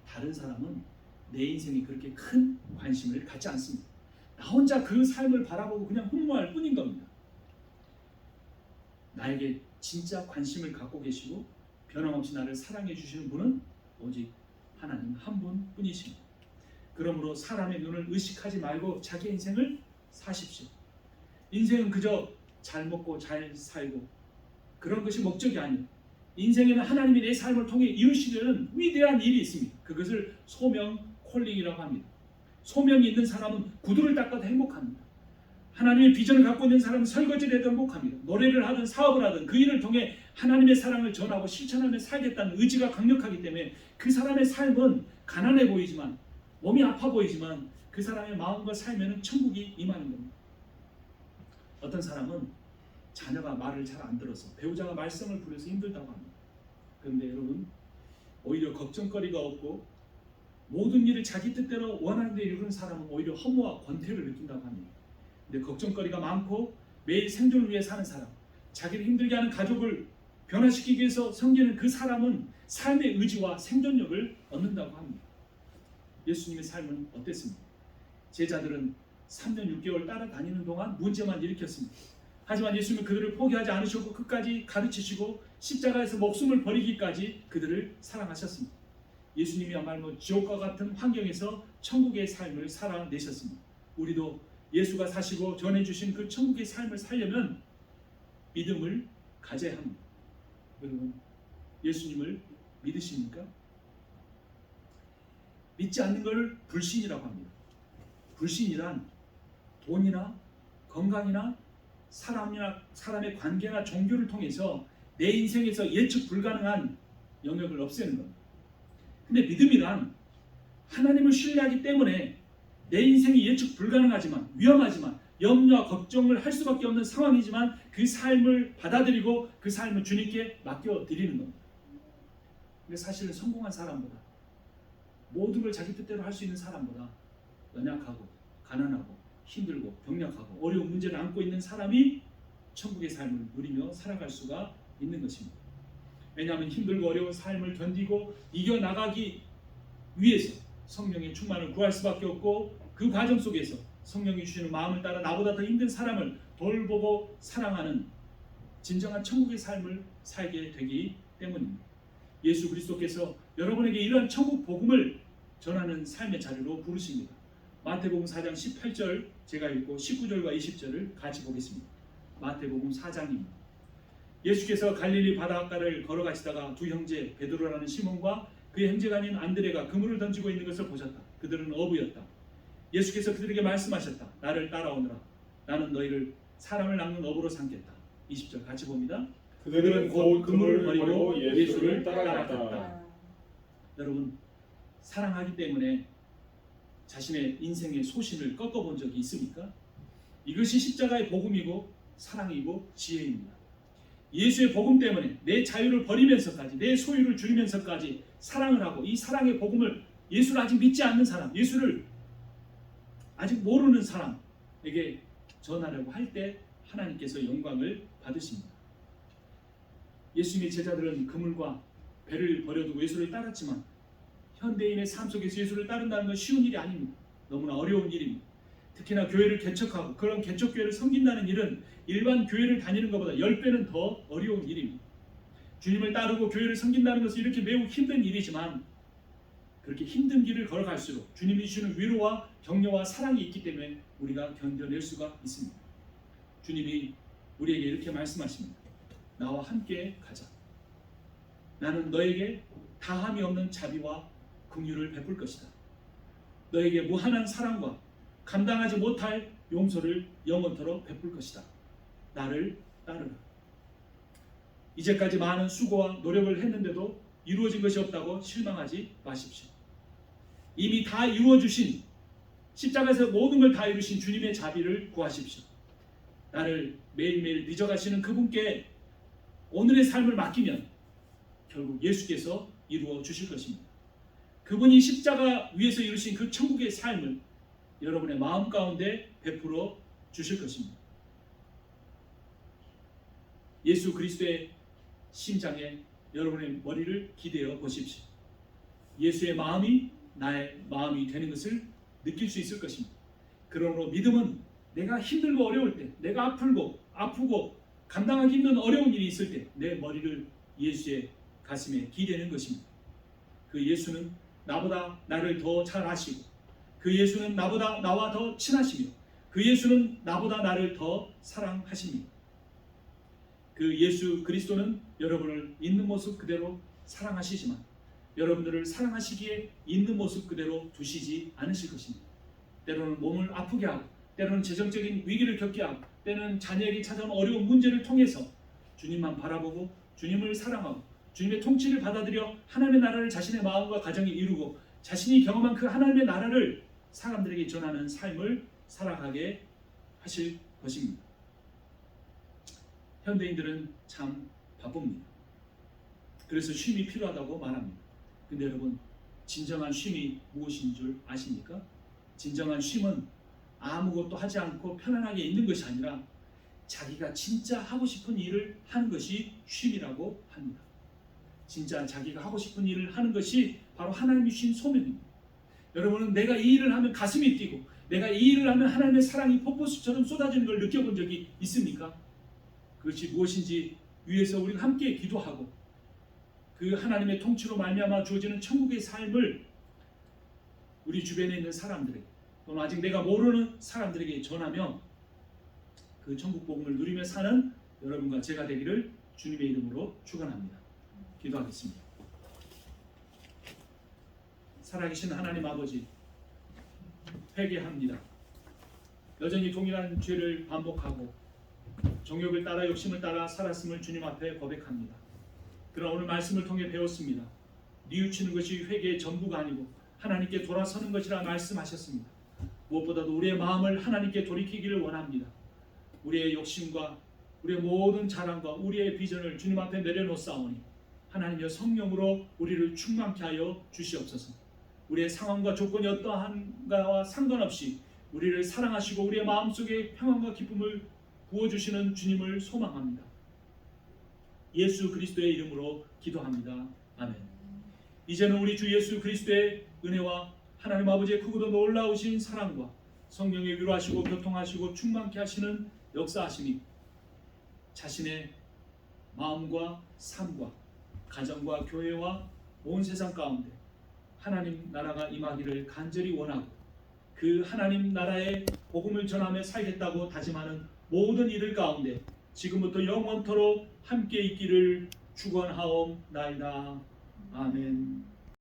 [SPEAKER 1] 다른 사람은 내 인생에 그렇게 큰 관심을 갖지 않습니다. 나 혼자 그 삶을 바라보고 그냥 흠모할 뿐인 겁니다. 나에게 진짜 관심을 갖고 계시고 변함없이 나를 사랑해 주시는 분은 오직 하나님 한 분뿐이십니다. 그러므로 사람의 눈을 의식하지 말고 자기 인생을 사십시오. 인생은 그저 잘 먹고 잘 살고 그런 것이 목적이 아니에요. 인생에는 하나님이 내 삶을 통해 이루시려는 위대한 일이 있습니다. 그것을 소명, 콜링이라고 합니다. 소명이 있는 사람은 구두를 닦아도 행복합니다. 하나님의 비전을 갖고 있는 사람은 설거지를 해도 행복합니다. 노래를 하든 사업을 하든 그 일을 통해 하나님의 사랑을 전하고 실천하며 살겠다는 의지가 강력하기 때문에 그 사람의 삶은 가난해 보이지만, 몸이 아파 보이지만 그 사람의 마음과 삶에는 천국이 임하는 겁니다. 어떤 사람은 자녀가 말을 잘 안 들어서, 배우자가 말썽을 부려서 힘들다고 합니다. 그런데 여러분, 오히려 걱정거리가 없고 모든 일을 자기 뜻대로 원하는 데 이루는 사람은 오히려 허무와 권태를 느낀다고 합니다. 근데 걱정거리가 많고 매일 생존을 위해 사는 사람, 자기를 힘들게 하는 가족을 변화시키기 위해서 섬기는 그 사람은 삶의 의지와 생존력을 얻는다고 합니다. 예수님의 삶은 어땠습니까? 제자들은 3년 6개월 따라다니는 동안 문제만 일으켰습니다. 하지만 예수님은 그들을 포기하지 않으셨고 끝까지 가르치시고 십자가에서 목숨을 버리기까지 그들을 사랑하셨습니다. 예수님이야말로 지옥과 같은 환경에서 천국의 삶을 살아내셨습니다. 우리도 예수가 사시고 전해주신 그 천국의 삶을 살려면 믿음을 가져야 합니다. 여러분, 예수님을 믿으십니까? 믿지 않는 걸 불신이라고 합니다. 불신이란 돈이나 건강이나 사람의 관계나 종교를 통해서 내 인생에서 예측 불가능한 영역을 없애는 겁니다. 근데 믿음이란 하나님을 신뢰하기 때문에 내 인생이 예측 불가능하지만 위험하지만 염려와 걱정을 할 수밖에 없는 상황이지만 그 삶을 받아들이고 그 삶을 주님께 맡겨드리는 겁니다. 근데 사실은 성공한 사람보다 모든 걸 자기 뜻대로 할 수 있는 사람보다 연약하고 가난하고 힘들고 병약하고 어려운 문제를 안고 있는 사람이 천국의 삶을 누리며 살아갈 수가 있는 것입니다. 왜냐하면 힘들고 어려운 삶을 견디고 이겨나가기 위해서 성령의 충만을 구할 수밖에 없고 그 과정 속에서 성령이 주시는 마음을 따라 나보다 더 힘든 사람을 돌보고 사랑하는 진정한 천국의 삶을 살게 되기 때문입니다. 예수 그리스도께서 여러분에게 이러한 천국 복음을 전하는 삶의 자리로 부르십니다. 마태복음 4장 18절 제가 읽고 19절과 20절을 같이 보겠습니다. 마태복음 4장입니다. 예수께서 갈릴리 바닷가를 걸어가시다가 두 형제 베드로라는 시몬과 그의 형제가 아닌 안드레가 그물을 던지고 있는 것을 보셨다. 그들은 어부였다. 예수께서 그들에게 말씀하셨다. 나를 따라오너라. 나는 너희를 사람을 낚는 어부로 삼겠다. 20절 같이 봅니다.
[SPEAKER 2] 그들은 곧 그물을 버리고 예수를 따라갔다.
[SPEAKER 1] 여러분, 사랑하기 때문에 자신의 인생의 소신을 꺾어본 적이 있습니까? 이것이 십자가의 복음이고 사랑이고 지혜입니다. 예수의 복음 때문에 내 자유를 버리면서까지 내 소유를 줄이면서까지 사랑을 하고 이 사랑의 복음을 예수를 아직 믿지 않는 사람, 예수를 아직 모르는 사람에게 전하려고 할 때 하나님께서 영광을 받으십니다. 예수님의 제자들은 그물과 배를 버려두고 예수를 따랐지만 현대인의 삶 속에서 예수를 따른다는 건 쉬운 일이 아닙니다. 너무나 어려운 일입니다. 특히나 교회를 개척하고 그런 개척교회를 섬긴다는 일은 일반 교회를 다니는 것보다 10배는 더 어려운 일입니다. 주님을 따르고 교회를 섬긴다는 것은 이렇게 매우 힘든 일이지만 그렇게 힘든 길을 걸어갈수록 주님이 주시는 위로와 격려와 사랑이 있기 때문에 우리가 견뎌낼 수가 있습니다. 주님이 우리에게 이렇게 말씀하십니다. 나와 함께 가자. 나는 너에게 다함이 없는 자비와 긍휼을 베풀 것이다. 너에게 무한한 사랑과 감당하지 못할 용서를 영원토록 베풀 것이다. 나를 따르라. 이제까지 많은 수고와 노력을 했는데도 이루어진 것이 없다고 실망하지 마십시오. 이미 다 이루어주신 십자가에서 모든 걸 다 이루신 주님의 자비를 구하십시오. 나를 매일매일 빚어가시는 그분께 오늘의 삶을 맡기면 결국 예수께서 이루어 주실 것입니다. 그분이 십자가 위에서 이루신 그 천국의 삶을 여러분의 마음 가운데 베풀어 주실 것입니다. 예수 그리스도의 심장에 여러분의 머리를 기대어 보십시오. 예수의 마음이 나의 마음이 되는 것을 느낄 수 있을 것입니다. 그러므로 믿음은 내가 힘들고 어려울 때, 내가 아프고 감당하기 힘든 어려운 일이 있을 때 내 머리를 예수의 가슴에 기대는 것입니다. 그 예수는 나보다 나를 더 잘 아시고 그 예수는 나보다 나와 더 친하시며 그 예수는 나보다 나를 더 사랑하십니다. 그 예수 그리스도는 여러분을 있는 모습 그대로 사랑하시지만 여러분들을 사랑하시기에 있는 모습 그대로 두시지 않으실 것입니다. 때로는 몸을 아프게 하고 때로는 재정적인 위기를 겪게 하고 때로는 자녀에게 찾아온 어려운 문제를 통해서 주님만 바라보고 주님을 사랑하고 주님의 통치를 받아들여 하나님의 나라를 자신의 마음과 가정에 이루고 자신이 경험한 그 하나님의 나라를 사람들에게 전하는 삶을 살아가게 하실 것입니다. 현대인들은 참 바쁩니다. 그래서 쉼이 필요하다고 말합니다. 근데 여러분, 진정한 쉼이 무엇인 줄 아십니까? 진정한 쉼은 아무것도 하지 않고 편안하게 있는 것이 아니라 자기가 진짜 하고 싶은 일을 하는 것이 쉼이라고 합니다. 진짜 자기가 하고 싶은 일을 하는 것이 바로 하나님이 주신 소명입니다. 여러분은 내가 이 일을 하면 가슴이 뛰고 내가 이 일을 하면 하나님의 사랑이 폭포수처럼 쏟아지는 걸 느껴본 적이 있습니까? 그것이 무엇인지 위에서 우리가 함께 기도하고 그 하나님의 통치로 말미암아 주어지는 천국의 삶을 우리 주변에 있는 사람들에게 또는 아직 내가 모르는 사람들에게 전하며 그 천국 복음을 누리며 사는 여러분과 제가 되기를 주님의 이름으로 축원합니다. 기도하겠습니다. 살아계신 하나님 아버지, 회개합니다. 여전히 동일한 죄를 반복하고 정욕을 따라 욕심을 따라 살았음을 주님 앞에 고백합니다. 그러나 오늘 말씀을 통해 배웠습니다. 뉘우치는 것이 회개의 전부가 아니고 하나님께 돌아서는 것이라 말씀하셨습니다. 무엇보다도 우리의 마음을 하나님께 돌이키기를 원합니다. 우리의 욕심과 우리의 모든 자랑과 우리의 비전을 주님 앞에 내려놓사오니 하나님의 성령으로 우리를 충만케 하여 주시옵소서. 우리의 상황과 조건이 어떠한가와 상관없이 우리를 사랑하시고 우리의 마음속에 평안과 기쁨을 부어주시는 주님을 소망합니다. 예수 그리스도의 이름으로 기도합니다. 아멘. 이제는 우리 주 예수 그리스도의 은혜와 하나님 아버지의 크고도 놀라우신 사랑과 성령의 위로하시고 교통하시고 충만케 하시는 역사하심이 자신의 마음과 삶과 가정과 교회와 온 세상 가운데 하나님 나라가 임하기를 간절히 원하고 그 하나님 나라의 복음을 전하며 살겠다고 다짐하는 모든 이들 가운데 지금부터 영원토록 함께 있기를 축원하옵나이다. 아멘.